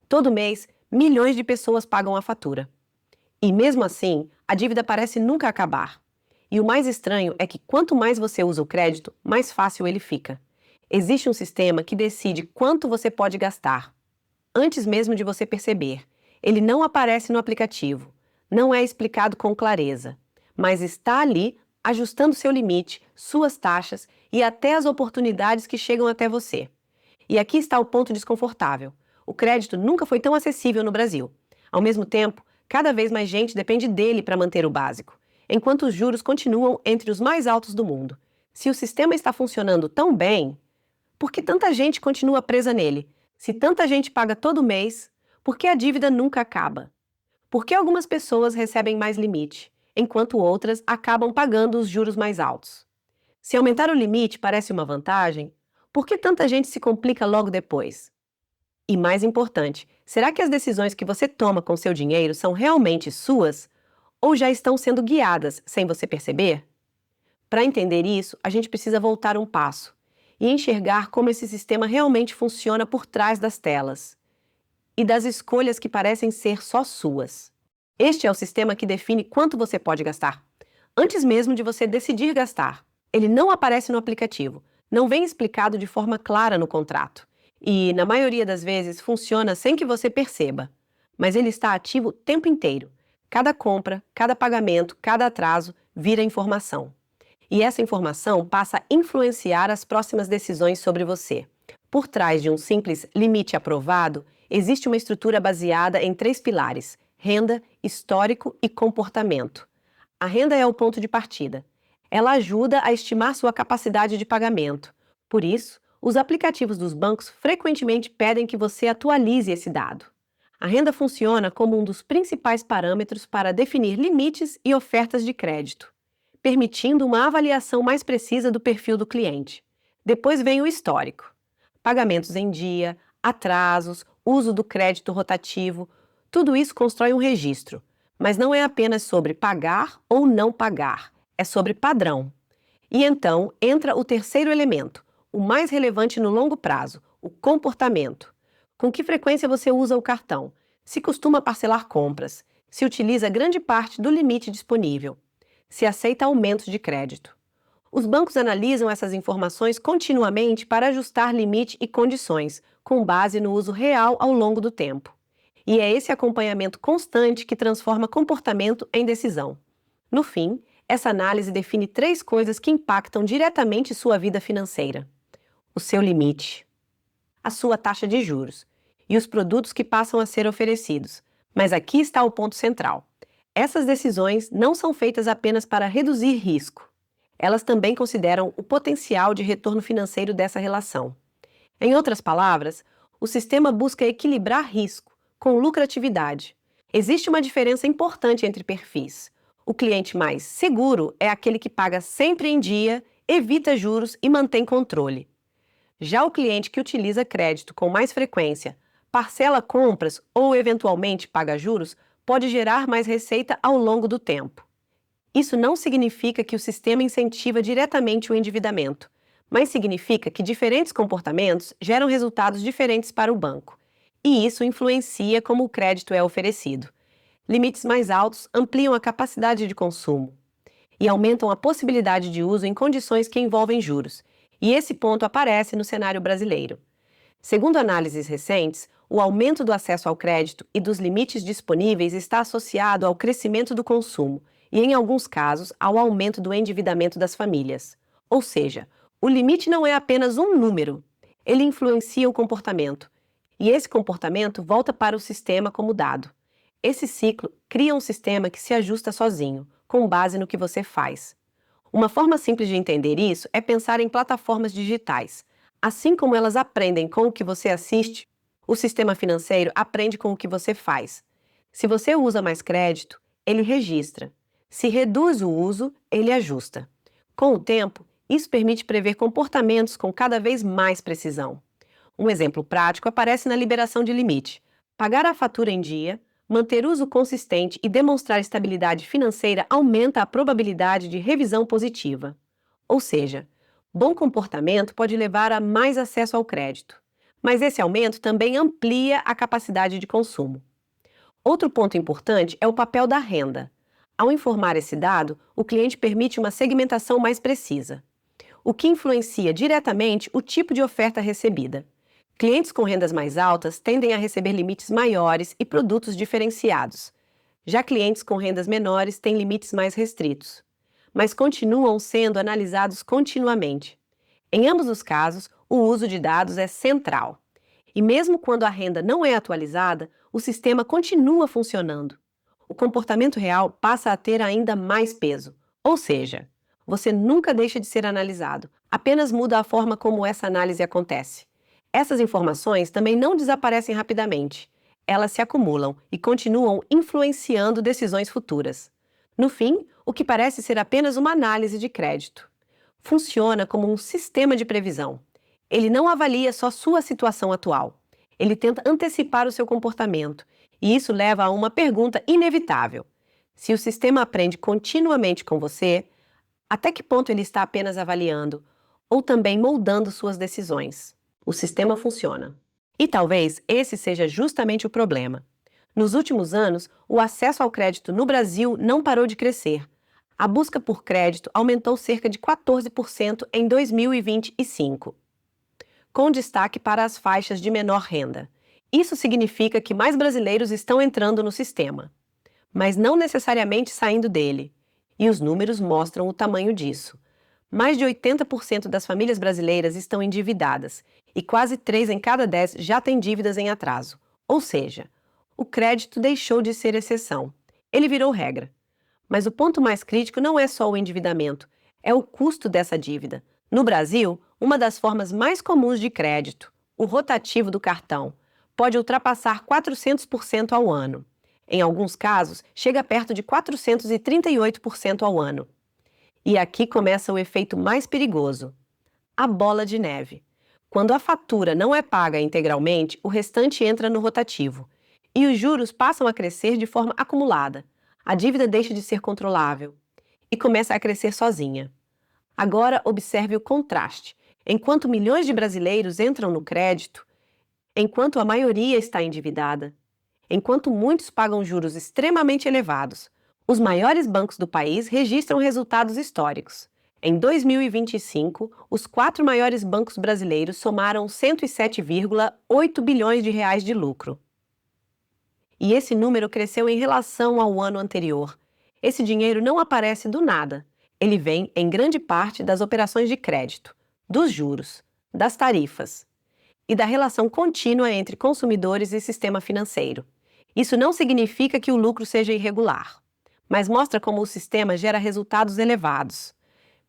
Todo mês, milhões de pessoas pagam a fatura. E mesmo assim, a dívida parece nunca acabar. E o mais estranho é que quanto mais você usa o crédito, mais fácil ele fica. Existe um sistema que decide quanto você pode gastar, antes mesmo de você perceber. Ele não aparece no aplicativo, não é explicado com clareza, mas está ali ajustando seu limite, suas taxas e até as oportunidades que chegam até você. E aqui está o ponto desconfortável. O crédito nunca foi tão acessível no Brasil. Ao mesmo tempo, cada vez mais gente depende dele para manter o básico, enquanto os juros continuam entre os mais altos do mundo. Se o sistema está funcionando tão bem, por que tanta gente continua presa nele? Se tanta gente paga todo mês, por que a dívida nunca acaba? Por que algumas pessoas recebem mais limite, enquanto outras acabam pagando os juros mais altos? Se aumentar o limite parece uma vantagem, por que tanta gente se complica logo depois? E mais importante, será que as decisões que você toma com seu dinheiro são realmente suas ou já estão sendo guiadas sem você perceber? Para entender isso, a gente precisa voltar um passo e enxergar como esse sistema realmente funciona por trás das telas e das escolhas que parecem ser só suas. Este é o sistema que define quanto você pode gastar, antes mesmo de você decidir gastar. Ele não aparece no aplicativo, não vem explicado de forma clara no contrato e, na maioria das vezes, funciona sem que você perceba. Mas ele está ativo o tempo inteiro. Cada compra, cada pagamento, cada atraso vira informação. E essa informação passa a influenciar as próximas decisões sobre você. Por trás de um simples limite aprovado, existe uma estrutura baseada em 3 pilares: renda, histórico e comportamento. A renda é o ponto de partida. Ela ajuda a estimar sua capacidade de pagamento. Por isso, os aplicativos dos bancos frequentemente pedem que você atualize esse dado. A renda funciona como um dos principais parâmetros para definir limites e ofertas de crédito, permitindo uma avaliação mais precisa do perfil do cliente. Depois vem o histórico: pagamentos em dia, atrasos, uso do crédito rotativo, tudo isso constrói um registro. Mas não é apenas sobre pagar ou não pagar, é sobre padrão. E então entra o terceiro elemento, o mais relevante no longo prazo: o comportamento. Com que frequência você usa o cartão? Se costuma parcelar compras? Se utiliza grande parte do limite disponível? Se aceita aumentos de crédito? Os bancos analisam essas informações continuamente para ajustar limite e condições, com base no uso real ao longo do tempo. E é esse acompanhamento constante que transforma comportamento em decisão. No fim, essa análise define 3 coisas que impactam diretamente sua vida financeira: o seu limite, a sua taxa de juros e os produtos que passam a ser oferecidos. Mas aqui está o ponto central: essas decisões não são feitas apenas para reduzir risco. Elas também consideram o potencial de retorno financeiro dessa relação. Em outras palavras, o sistema busca equilibrar risco com lucratividade. Existe uma diferença importante entre perfis. O cliente mais seguro é aquele que paga sempre em dia, evita juros e mantém controle. Já o cliente que utiliza crédito com mais frequência, parcela compras ou eventualmente paga juros, pode gerar mais receita ao longo do tempo. Isso não significa que o sistema incentiva diretamente o endividamento, mas significa que diferentes comportamentos geram resultados diferentes para o banco. E isso influencia como o crédito é oferecido. Limites mais altos ampliam a capacidade de consumo e aumentam a possibilidade de uso em condições que envolvem juros. E esse ponto aparece no cenário brasileiro. Segundo análises recentes, o aumento do acesso ao crédito e dos limites disponíveis está associado ao crescimento do consumo e, em alguns casos, ao aumento do endividamento das famílias. Ou seja, o limite não é apenas um número, ele influencia o comportamento. E esse comportamento volta para o sistema como dado. Esse ciclo cria um sistema que se ajusta sozinho, com base no que você faz. Uma forma simples de entender isso é pensar em plataformas digitais. Assim como elas aprendem com o que você assiste, o sistema financeiro aprende com o que você faz. Se você usa mais crédito, ele registra. Se reduz o uso, ele ajusta. Com o tempo, isso permite prever comportamentos com cada vez mais precisão. Um exemplo prático aparece na liberação de limite. Pagar a fatura em dia, manter uso consistente e demonstrar estabilidade financeira aumenta a probabilidade de revisão positiva. Ou seja, bom comportamento pode levar a mais acesso ao crédito. Mas esse aumento também amplia a capacidade de consumo. Outro ponto importante é o papel da renda. Ao informar esse dado, o cliente permite uma segmentação mais precisa, o que influencia diretamente o tipo de oferta recebida. Clientes com rendas mais altas tendem a receber limites maiores e produtos diferenciados. Já clientes com rendas menores têm limites mais restritos, mas continuam sendo analisados continuamente. Em ambos os casos, o uso de dados é central. E mesmo quando a renda não é atualizada, o sistema continua funcionando. O comportamento real passa a ter ainda mais peso. Ou seja, você nunca deixa de ser analisado, apenas muda a forma como essa análise acontece. Essas informações também não desaparecem rapidamente. Elas se acumulam e continuam influenciando decisões futuras. No fim, o que parece ser apenas uma análise de crédito funciona como um sistema de previsão. Ele não avalia só sua situação atual. Ele tenta antecipar o seu comportamento, e isso leva a uma pergunta inevitável. Se o sistema aprende continuamente com você, até que ponto ele está apenas avaliando ou também moldando suas decisões? O sistema funciona. E talvez esse seja justamente o problema. Nos últimos anos, o acesso ao crédito no Brasil não parou de crescer. A busca por crédito aumentou cerca de 14% em 2025, com destaque para as faixas de menor renda. Isso significa que mais brasileiros estão entrando no sistema, mas não necessariamente saindo dele. E os números mostram o tamanho disso. Mais de 80% das famílias brasileiras estão endividadas e quase 3 em cada 10 já têm dívidas em atraso. Ou seja, o crédito deixou de ser exceção. Ele virou regra. Mas o ponto mais crítico não é só o endividamento, é o custo dessa dívida. No Brasil, uma das formas mais comuns de crédito, o rotativo do cartão, pode ultrapassar 400% ao ano. Em alguns casos, chega perto de 438% ao ano. E aqui começa o efeito mais perigoso: a bola de neve. Quando a fatura não é paga integralmente, o restante entra no rotativo, e os juros passam a crescer de forma acumulada. A dívida deixa de ser controlável e começa a crescer sozinha. Agora observe o contraste. Enquanto milhões de brasileiros entram no crédito, enquanto a maioria está endividada, enquanto muitos pagam juros extremamente elevados, os maiores bancos do país registram resultados históricos. Em 2025, os 4 maiores bancos brasileiros somaram 107,8 bilhões de reais de lucro. E esse número cresceu em relação ao ano anterior. Esse dinheiro não aparece do nada. Ele vem, em grande parte, das operações de crédito, dos juros, das tarifas e da relação contínua entre consumidores e sistema financeiro. Isso não significa que o lucro seja irregular, mas mostra como o sistema gera resultados elevados,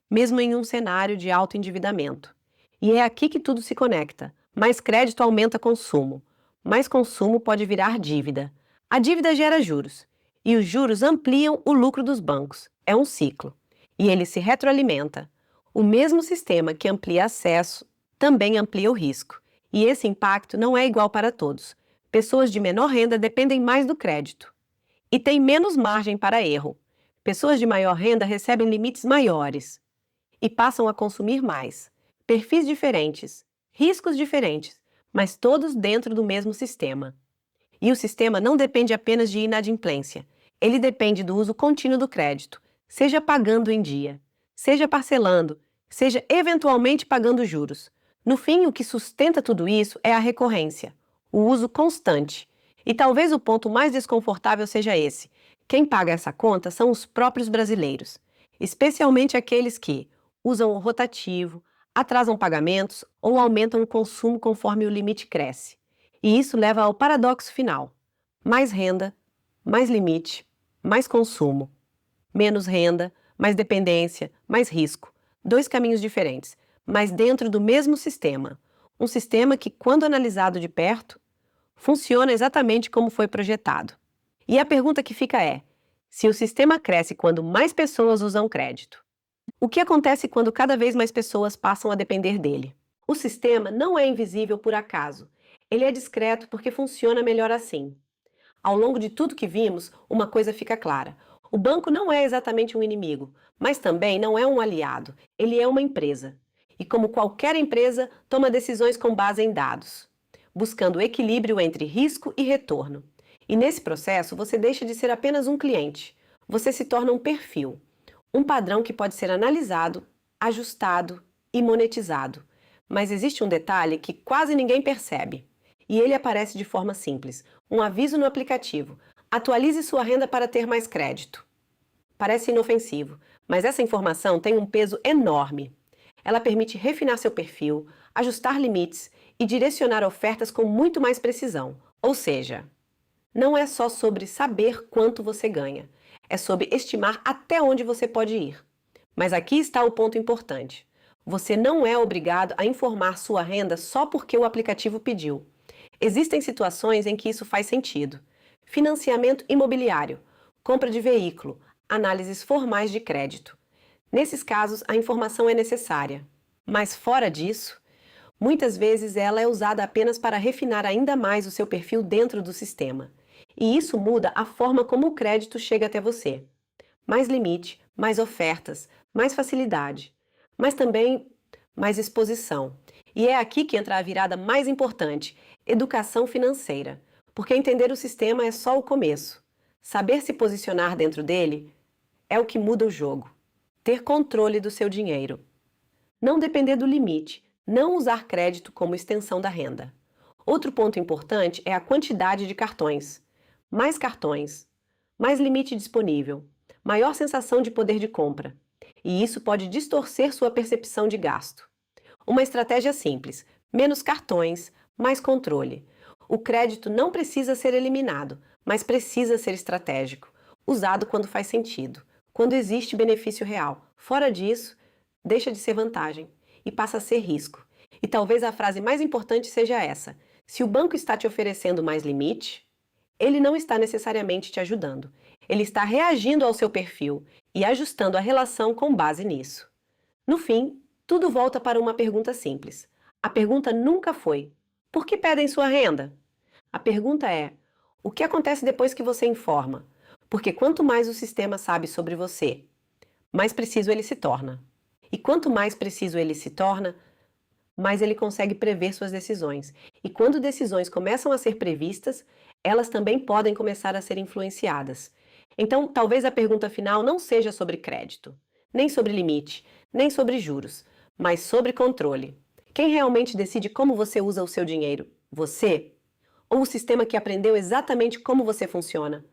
mesmo em um cenário de alto endividamento. E é aqui que tudo se conecta. Mais crédito aumenta consumo. Mais consumo pode virar dívida. A dívida gera juros, e os juros ampliam o lucro dos bancos. É um ciclo, e ele se retroalimenta. O mesmo sistema que amplia acesso também amplia o risco, e esse impacto não é igual para todos. Pessoas de menor renda dependem mais do crédito e têm menos margem para erro. Pessoas de maior renda recebem limites maiores e passam a consumir mais. Perfis diferentes, riscos diferentes, mas todos dentro do mesmo sistema. E o sistema não depende apenas de inadimplência. Ele depende do uso contínuo do crédito, seja pagando em dia, seja parcelando, seja eventualmente pagando juros. No fim, o que sustenta tudo isso é a recorrência, o uso constante. E talvez o ponto mais desconfortável seja esse: quem paga essa conta são os próprios brasileiros, especialmente aqueles que usam o rotativo, atrasam pagamentos ou aumentam o consumo conforme o limite cresce. E isso leva ao paradoxo final: mais renda, mais limite, mais consumo. Menos renda, mais dependência, mais risco. 2 caminhos diferentes, mas dentro do mesmo sistema. Um sistema que, quando analisado de perto, funciona exatamente como foi projetado. E a pergunta que fica é: se o sistema cresce quando mais pessoas usam crédito, o que acontece quando cada vez mais pessoas passam a depender dele? O sistema não é invisível por acaso. Ele é discreto porque funciona melhor assim. Ao longo de tudo que vimos, uma coisa fica clara: o banco não é exatamente um inimigo, mas também não é um aliado. Ele é uma empresa. E como qualquer empresa, toma decisões com base em dados. buscando equilíbrio entre risco e retorno. E nesse processo, você deixa de ser apenas um cliente. Você se torna um perfil, um padrão que pode ser analisado, ajustado e monetizado. Mas existe um detalhe que quase ninguém percebe. E ele aparece de forma simples: um aviso no aplicativo. Atualize sua renda para ter mais crédito. Parece inofensivo, mas essa informação tem um peso enorme. Ela permite refinar seu perfil, ajustar limites e direcionar ofertas com muito mais precisão. Ou seja, não é só sobre saber quanto você ganha, é sobre estimar até onde você pode ir. Mas aqui está o ponto importante. Você não é obrigado a informar sua renda só porque o aplicativo pediu. Existem situações em que isso faz sentido. Financiamento imobiliário, compra de veículo, análises formais de crédito. Nesses casos, a informação é necessária. Mas fora disso, muitas vezes ela é usada apenas para refinar ainda mais o seu perfil dentro do sistema. E isso muda a forma como o crédito chega até você. Mais limite, mais ofertas, mais facilidade, mas também mais exposição. E é aqui que entra a virada mais importante: educação financeira. Porque entender o sistema é só o começo. Saber se posicionar dentro dele é o que muda o jogo. Ter controle do seu dinheiro. Não depender do limite. Não usar crédito como extensão da renda. Outro ponto importante é a quantidade de cartões. Mais limite disponível, maior sensação de poder de compra. E isso pode distorcer sua percepção de gasto. Uma estratégia simples: menos cartões, mais controle. O crédito não precisa ser eliminado, mas precisa ser estratégico, usado quando faz sentido, quando existe benefício real. Fora disso, deixa de ser vantagem e passa a ser risco. E talvez a frase mais importante seja essa: se o banco está te oferecendo mais limite, ele não está necessariamente te ajudando. Ele está reagindo ao seu perfil e ajustando a relação com base nisso. No fim, tudo volta para uma pergunta simples. A pergunta nunca foi: por que pedem sua renda? A pergunta é: o que acontece depois que você informa? Porque quanto mais o sistema sabe sobre você, mais preciso ele se torna. E quanto mais preciso ele se torna, mais ele consegue prever suas decisões. E quando decisões começam a ser previstas, elas também podem começar a ser influenciadas. Então, talvez a pergunta final não seja sobre crédito, nem sobre limite, nem sobre juros, mas sobre controle. Quem realmente decide como você usa o seu dinheiro? Você? Ou o sistema que aprendeu exatamente como você funciona?